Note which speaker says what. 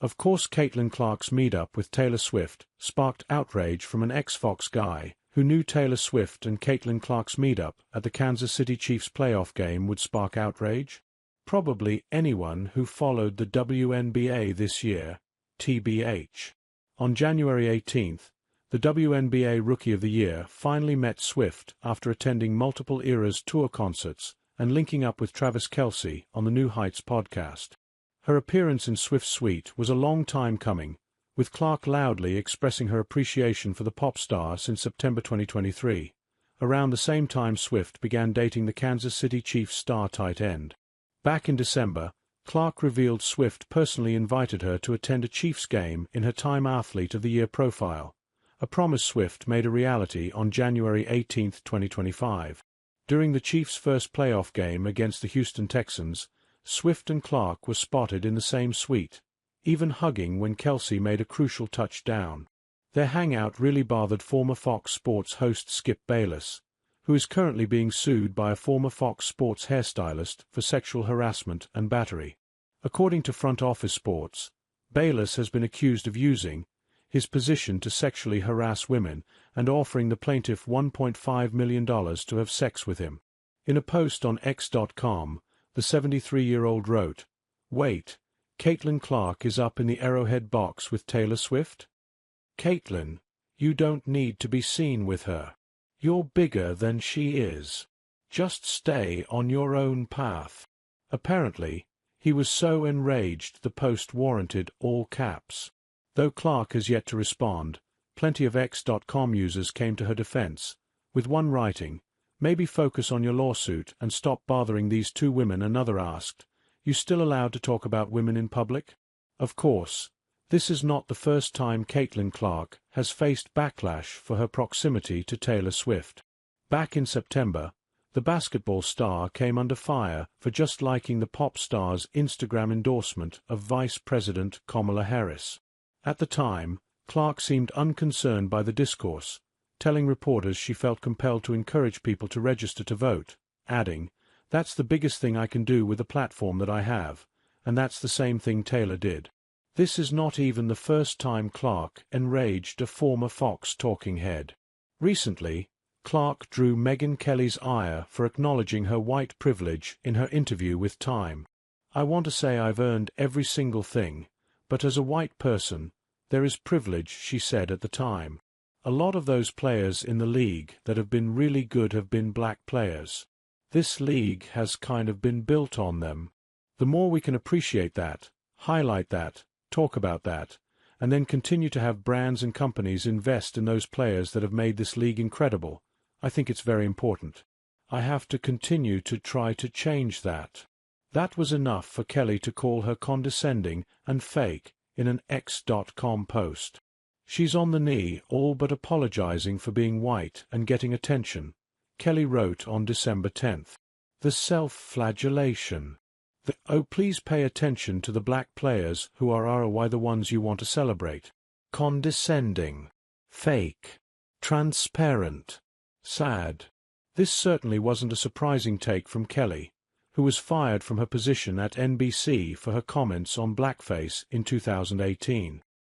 Speaker 1: Of course, Caitlin Clark's meetup with Taylor Swift sparked outrage from an ex-Fox guy who knew Taylor Swift, and Caitlin Clark's meetup at the Kansas City Chiefs playoff game would spark outrage. Probably anyone who followed the WNBA this year, TBH. On January 18th, the WNBA Rookie of the Year finally met Swift after attending multiple Eras tour concerts and linking up with Travis Kelce on the New Heights podcast. Her appearance in Swift's suite was a long time coming, with Clark loudly expressing her appreciation for the pop star since September 2023, around the same time Swift began dating the Kansas City Chiefs star tight end. Back in December, Clark revealed Swift personally invited her to attend a Chiefs game in her Time Athlete of the Year profile, a promise Swift made a reality on January 18, 2025. During the Chiefs' first playoff game against the Houston Texans, Swift and Clark were spotted in the same suite, even hugging when Kelce made a crucial touchdown. Their hangout really bothered former Fox Sports host Skip Bayless, who is currently being sued by a former Fox Sports hairstylist for sexual harassment and battery. According to Front Office Sports, Bayless has been accused of using his position to sexually harass women and offering the plaintiff $1.5 million to have sex with him. In a post on X.com, the 73-year-old wrote, "Wait, Caitlin Clark is up in the Arrowhead box with Taylor Swift? Caitlin, you don't need to be seen with her. You're bigger than she is. Just stay on your own path." Apparently, he was so enraged the post warranted all caps. Though Clark has yet to respond, plenty of X.com users came to her defense, with one writing, "Maybe focus on your lawsuit and stop bothering these two women." Another asked, "You still allowed to talk about women in public?" Of course, this is not the first time Caitlin Clark has faced backlash for her proximity to Taylor Swift. Back in September, the basketball star came under fire for just liking the pop star's Instagram endorsement of Vice President Kamala Harris. At the time, Clark seemed unconcerned by the discourse, telling reporters she felt compelled to encourage people to register to vote, adding, "That's the biggest thing I can do with the platform that I have, and that's the same thing Taylor did." This is not even the first time Clark enraged a former Fox talking head. Recently, Clark drew Megyn Kelly's ire for acknowledging her white privilege in her interview with Time. "I want to say I've earned every single thing, but as a white person, there is privilege," she said at the time. "A lot of those players in the league that have been really good have been black players. This league has kind of been built on them. The more we can appreciate that, highlight that, talk about that, and then continue to have brands and companies invest in those players that have made this league incredible, I think it's very important. I have to continue to try to change that." That was enough for Kelly to call her condescending and fake in an X.com post. "She's on the knee, all but apologizing for being white and getting attention," Kelly wrote on December 10th. "The self-flagellation. Oh, please pay attention to the black players who are the ones you want to celebrate. Condescending. Fake. Transparent. Sad." This certainly wasn't a surprising take from Kelly, who was fired from her position at NBC for her comments on blackface in 2018.